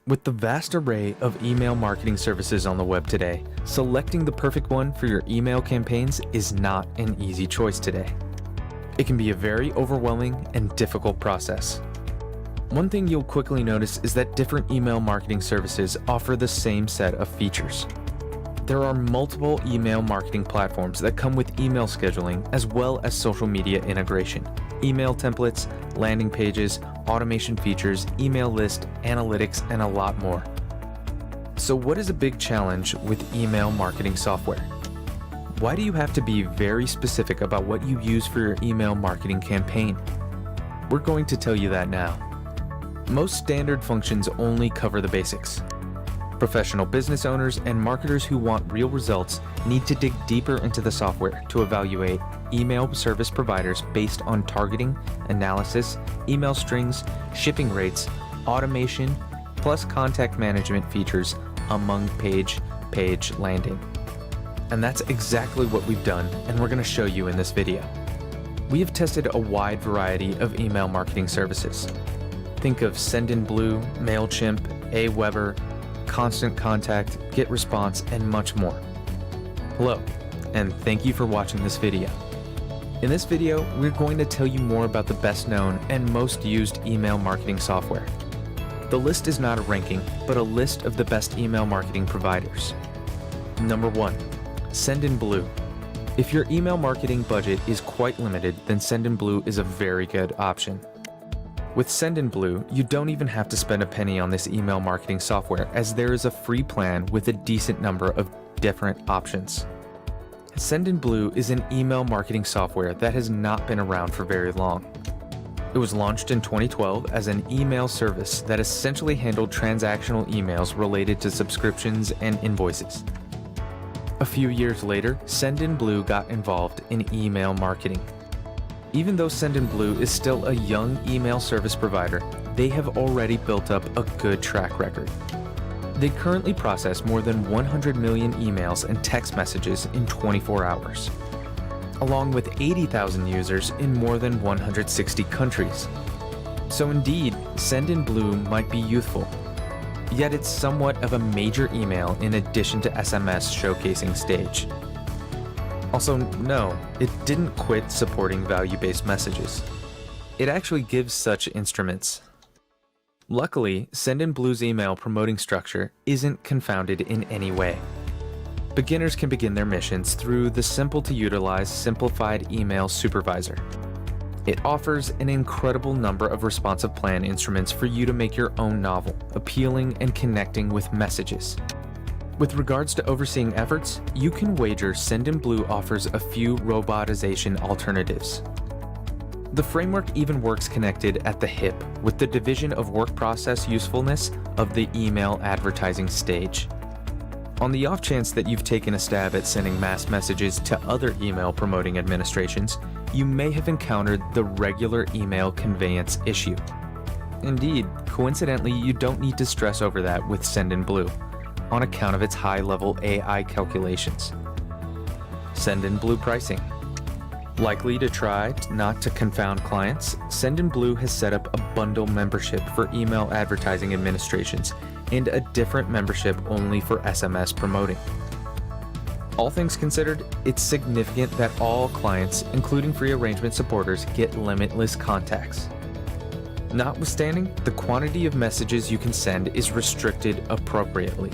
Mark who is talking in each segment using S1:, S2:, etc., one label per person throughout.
S1: With the vast array of email marketing services on the web today, selecting the perfect one for your email campaigns is not an easy choice today. It can be a very overwhelming and difficult process. One thing you'll quickly notice is that different email marketing services offer the same set of features. There are multiple email marketing platforms that come with email scheduling as well as social media integration, email templates, landing pages, automation features, email list, analytics, and a lot more. So what is a big challenge with email marketing software? Why do you have to be very specific about what you use for your email marketing campaign? We're going to tell you that now. Most standard functions only cover the basics. Professional business owners and marketers who want real results need to dig deeper into the software to evaluate email service providers based on targeting, analysis, email strings, shipping rates, automation, plus contact management features among page landing. And that's exactly what we've done, and we're going to show you in this video. We have tested a wide variety of email marketing services. Think of Sendinblue, MailChimp, Aweber, Constant Contact, GetResponse, and much more. Hello, and thank you for watching this video. In this video, we're going to tell you more about the best known and most used email marketing software. The list is not a ranking, but a list of the best email marketing providers. Number 1, Sendinblue. If your email marketing budget is quite limited, then Sendinblue is a very good option. With Sendinblue, you don't even have to spend a penny on this email marketing software, as there is a free plan with a decent number of different options. Sendinblue is an email marketing software that has not been around for very long. It was launched in 2012 as an email service that essentially handled transactional emails related to subscriptions and invoices. A few years later, Sendinblue got involved in email marketing. Even though Sendinblue is still a young email service provider, they have already built up a good track record. They currently process more than 100 million emails and text messages in 24 hours, along with 80,000 users in more than 160 countries. So indeed, Sendinblue might be youthful, yet it's somewhat of a major email in addition to SMS showcasing stage. Also, no, it didn't quit supporting value-based messages. It actually gives such instruments. Luckily, Sendinblue's email promoting structure isn't confounded in any way. Beginners can begin their missions through the simple-to-utilize Simplified Email Supervisor. It offers an incredible number of responsive plan instruments for you to make your own novel, appealing and connecting with messages. With regards to overseeing efforts, you can wager Sendinblue offers a few robotization alternatives. The framework even works connected at the hip with the division of work process usefulness of the email advertising stage. On the off chance that you've taken a stab at sending mass messages to other email promoting administrations, you may have encountered the regular email conveyance issue. Indeed, coincidentally, you don't need to stress over that with Sendinblue, on account of its high-level AI calculations. Sendinblue pricing. Likely to try not to confound clients, Sendinblue has set up a bundle membership for email advertising administrations and a different membership only for SMS promoting. All things considered, it's significant that all clients, including free arrangement supporters, get limitless contacts. Notwithstanding, the quantity of messages you can send is restricted appropriately.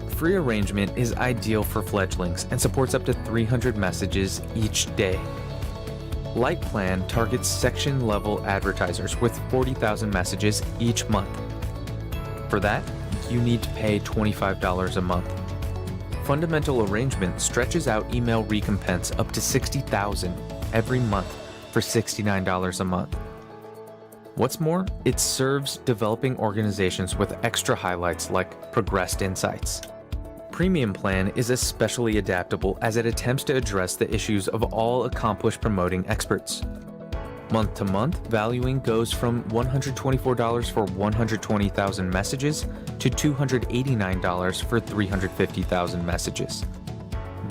S1: Free arrangement is ideal for fledglings and supports up to 300 messages each day. Light Plan targets section-level advertisers with 40,000 messages each month. For that, you need to pay $25 a month. Fundamental Arrangement stretches out email recompense up to $60,000 every month for $69 a month. What's more, it serves developing organizations with extra highlights like progressed insights. Premium Plan is especially adaptable as it attempts to address the issues of all accomplished promoting experts. Month to month, valuing goes from $124 for 120,000 messages to $289 for 350,000 messages.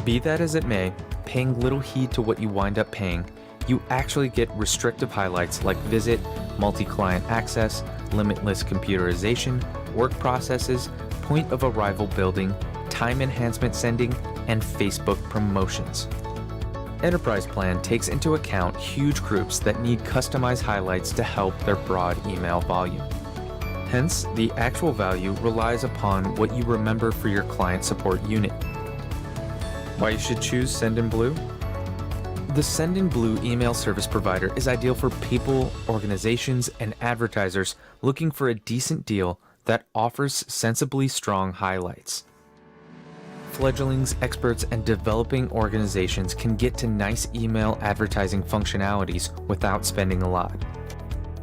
S1: Be that as it may, paying little heed to what you wind up paying, you actually get restrictive highlights like visit, multi-client access, limitless computerization, work processes, point of arrival building, time enhancement sending, and Facebook promotions. Enterprise Plan takes into account huge groups that need customized highlights to help their broad email volume. Hence, the actual value relies upon what you remember for your client support unit. Why you should choose Sendinblue? The Sendinblue email service provider is ideal for people, organizations, and advertisers looking for a decent deal that offers sensibly strong highlights. Fledglings, experts, and developing organizations can get to nice email advertising functionalities without spending a lot.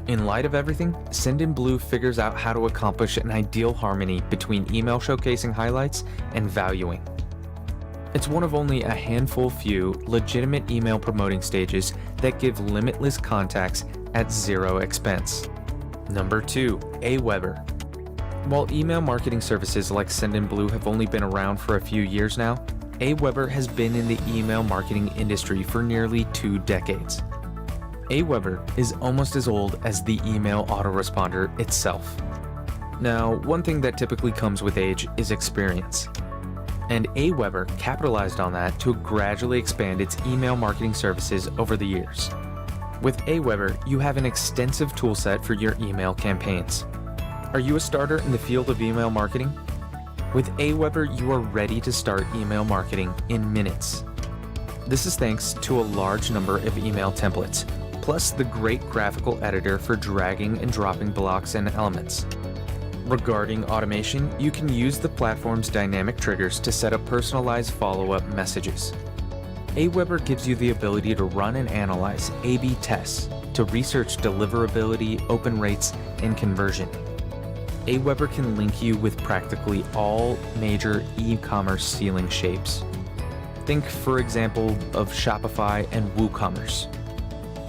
S1: In light of everything, Sendinblue figures out how to accomplish an ideal harmony between email showcasing highlights and valuing. It's one of only a handful few legitimate email promoting stages that give limitless contacts at zero expense. Number 2, Aweber. While email marketing services like Sendinblue have only been around for a few years now, Aweber has been in the email marketing industry for nearly 2 decades. Aweber is almost as old as the email autoresponder itself. Now, one thing that typically comes with age is experience. And Aweber capitalized on that to gradually expand its email marketing services over the years. With Aweber, you have an extensive toolset for your email campaigns. Are you a starter in the field of email marketing? With Aweber, you are ready to start email marketing in minutes. This is thanks to a large number of email templates, plus the great graphical editor for dragging and dropping blocks and elements. Regarding automation, you can use the platform's dynamic triggers to set up personalized follow-up messages. Aweber gives you the ability to run and analyze A/B tests to research deliverability, open rates, and conversion. Aweber can link you with practically all major e-commerce ceiling shapes. Think, for example, of Shopify and WooCommerce.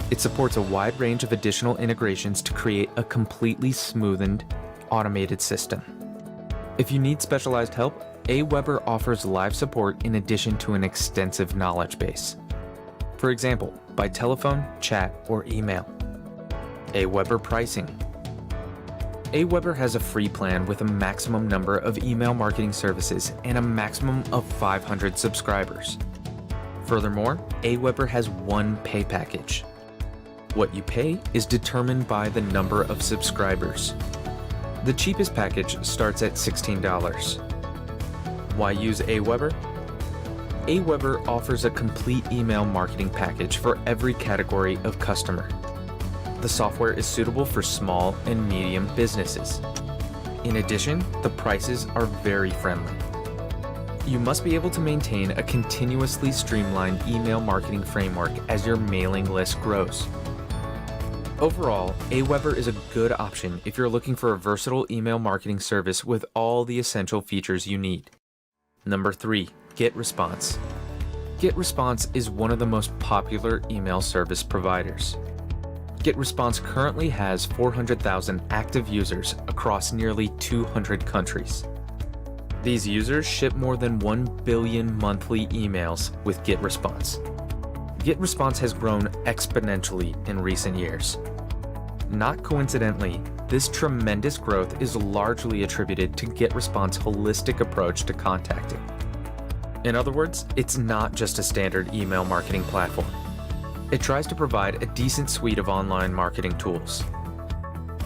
S1: It supports a wide range of additional integrations to create a completely smoothened, automated system. If you need specialized help, Aweber offers live support in addition to an extensive knowledge base. For example, by telephone, chat, or email. Aweber pricing. Aweber has a free plan with a maximum number of email marketing services and a maximum of 500 subscribers. Furthermore, Aweber has one pay package. What you pay is determined by the number of subscribers. The cheapest package starts at $16. Why use Aweber? Aweber offers a complete email marketing package for every category of customer. The software is suitable for small and medium businesses. In addition, the prices are very friendly. You must be able to maintain a continuously streamlined email marketing framework as your mailing list grows. Overall, Aweber is a good option if you're looking for a versatile email marketing service with all the essential features you need. Number 3, GetResponse. GetResponse is one of the most popular email service providers. GetResponse currently has 400,000 active users across nearly 200 countries. These users ship more than 1 billion monthly emails with GetResponse. GetResponse has grown exponentially in recent years. Not coincidentally, this tremendous growth is largely attributed to GetResponse's holistic approach to contacting. In other words, it's not just a standard email marketing platform. It tries to provide a decent suite of online marketing tools.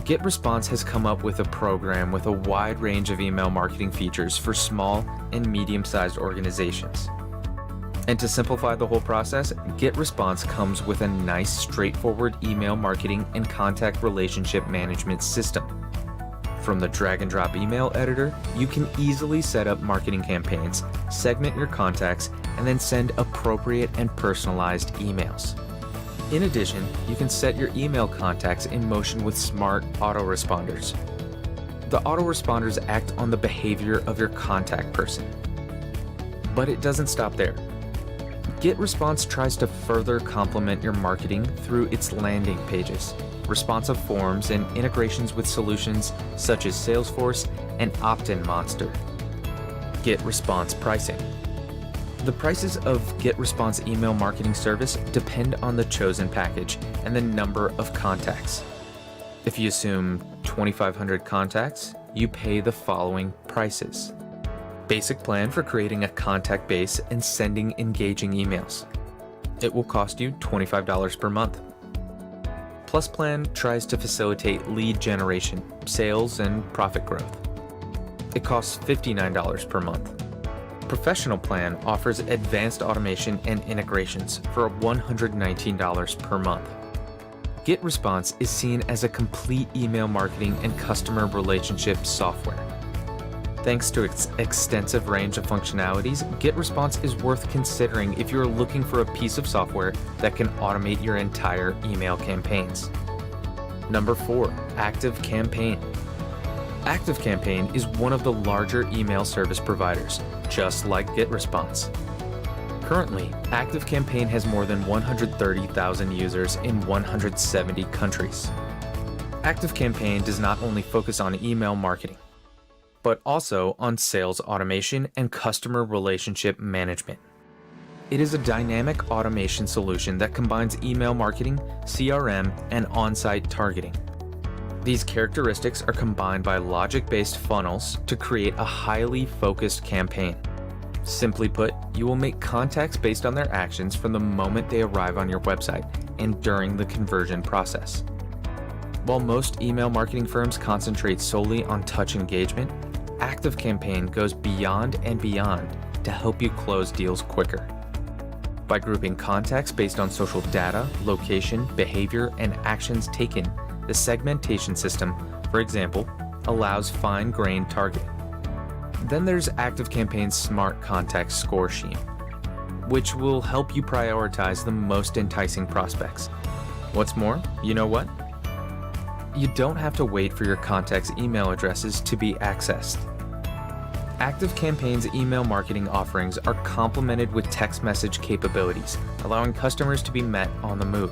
S1: GetResponse has come up with a program with a wide range of email marketing features for small and medium-sized organizations. And to simplify the whole process, GetResponse comes with a nice, straightforward email marketing and contact relationship management system. From the drag-and-drop email editor, you can easily set up marketing campaigns, segment your contacts, and then send appropriate and personalized emails. In addition, you can set your email contacts in motion with smart autoresponders. The autoresponders act on the behavior of your contact person. But it doesn't stop there. GetResponse tries to further complement your marketing through its landing pages, responsive forms, and integrations with solutions such as Salesforce and Opt-in Monster. GetResponse pricing. The prices of GetResponse email marketing service depend on the chosen package and the number of contacts. If you assume 2,500 contacts, you pay the following prices. Basic plan for creating a contact base and sending engaging emails. It will cost you $25 per month. Plus plan tries to facilitate lead generation, sales, and profit growth. It costs $59 per month. Professional plan offers advanced automation and integrations for $119 per month. GetResponse is seen as a complete email marketing and customer relationship software. Thanks to its extensive range of functionalities, GetResponse is worth considering if you're looking for a piece of software that can automate your entire email campaigns. Number 4, ActiveCampaign. ActiveCampaign is one of the larger email service providers, just like GetResponse. Currently, ActiveCampaign has more than 130,000 users in 170 countries. ActiveCampaign does not only focus on email marketing, but also on sales automation and customer relationship management. It is a dynamic automation solution that combines email marketing, CRM, and on-site targeting. These characteristics are combined by logic-based funnels to create a highly focused campaign. Simply put, you will make contacts based on their actions from the moment they arrive on your website and during the conversion process. While most email marketing firms concentrate solely on touch engagement, ActiveCampaign goes beyond and beyond to help you close deals quicker. By grouping contacts based on social data, location, behavior, and actions taken, the segmentation system, for example, allows fine-grained targeting. Then there's ActiveCampaign's Smart Contact Score Scheme, which will help you prioritize the most enticing prospects. What's more, you know what? You don't have to wait for your contacts' email addresses to be accessed. ActiveCampaign's email marketing offerings are complemented with text message capabilities, allowing customers to be met on the move.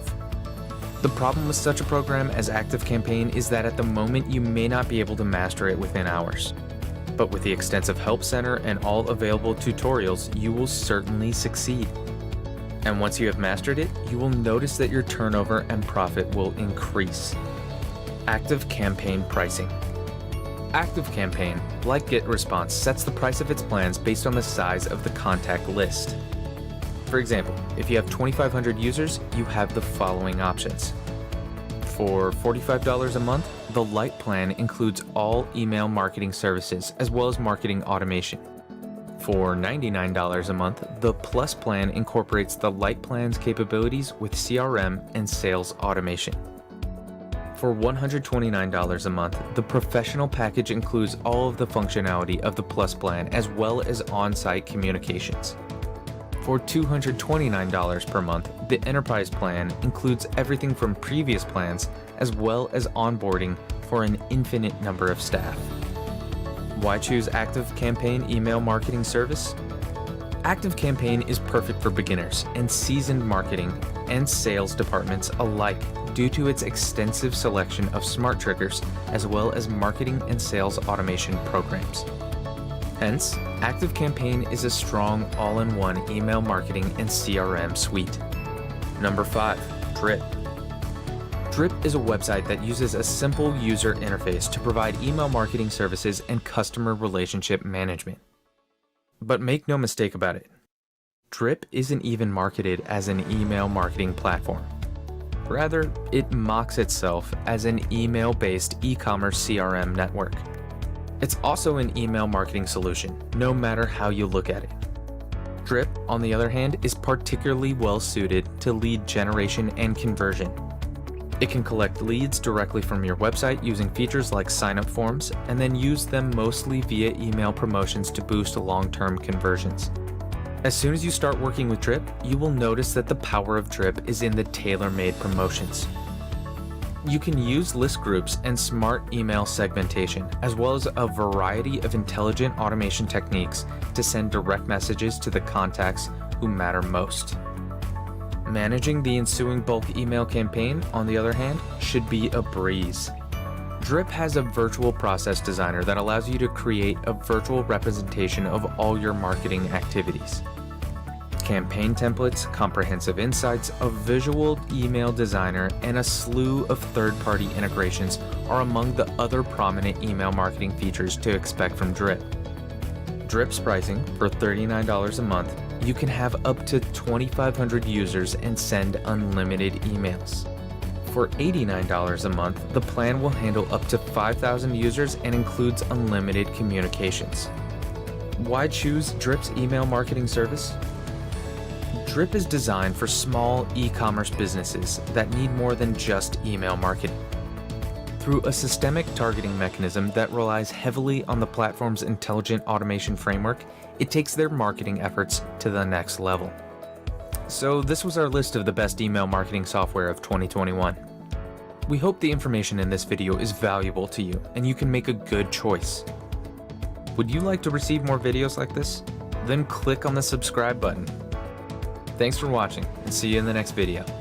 S1: The problem with such a program as ActiveCampaign is that at the moment you may not be able to master it within hours. But with the extensive help center and all available tutorials, you will certainly succeed. And once you have mastered it, you will notice that your turnover and profit will increase. ActiveCampaign pricing. ActiveCampaign, like GetResponse, sets the price of its plans based on the size of the contact list. For example, if you have 2,500 users, you have the following options. For $45 a month, the Lite plan includes all email marketing services as well as marketing automation. For $99 a month, the Plus plan incorporates the Lite plan's capabilities with CRM and sales automation. For $129 a month, the Professional package includes all of the functionality of the Plus plan as well as on-site communications. For $229 per month, the Enterprise plan includes everything from previous plans as well as onboarding for an infinite number of staff. Why choose ActiveCampaign email marketing service? ActiveCampaign is perfect for beginners and seasoned marketing and sales departments alike due to its extensive selection of smart triggers as well as marketing and sales automation programs. Hence, ActiveCampaign is a strong all-in-one email marketing and CRM suite. Number 5, Drip. Drip is a website that uses a simple user interface to provide email marketing services and customer relationship management. But make no mistake about it, Drip isn't even marketed as an email marketing platform. Rather, it mocks itself as an email-based e-commerce CRM network. It's also an email marketing solution, no matter how you look at it. Drip, on the other hand, is particularly well suited to lead generation and conversion. It can collect leads directly from your website using features like sign-up forms, and then use them mostly via email promotions to boost long-term conversions. As soon as you start working with Drip, you will notice that the power of Drip is in the tailor-made promotions. You can use list groups and smart email segmentation, as well as a variety of intelligent automation techniques to send direct messages to the contacts who matter most. Managing the ensuing bulk email campaign, on the other hand, should be a breeze. Drip has a virtual process designer that allows you to create a virtual representation of all your marketing activities. campaign templates, comprehensive insights, a visual email designer, and a slew of third-party integrations are among the other prominent email marketing features to expect from Drip. Drip's pricing, for $39 a month, you can have up to 2,500 users and send unlimited emails. For $89 a month, the plan will handle up to 5,000 users and includes unlimited communications. Why choose Drip's email marketing service? Drip is designed for small e-commerce businesses that need more than just email marketing. Through a systemic targeting mechanism that relies heavily on the platform's intelligent automation framework, it takes their marketing efforts to the next level. So this was our list of the best email marketing software of 2021. We hope the information in this video is valuable to you and you can make a good choice. Would you like to receive more videos like this? Then click on the subscribe button. Thanks for watching and see you in the next video.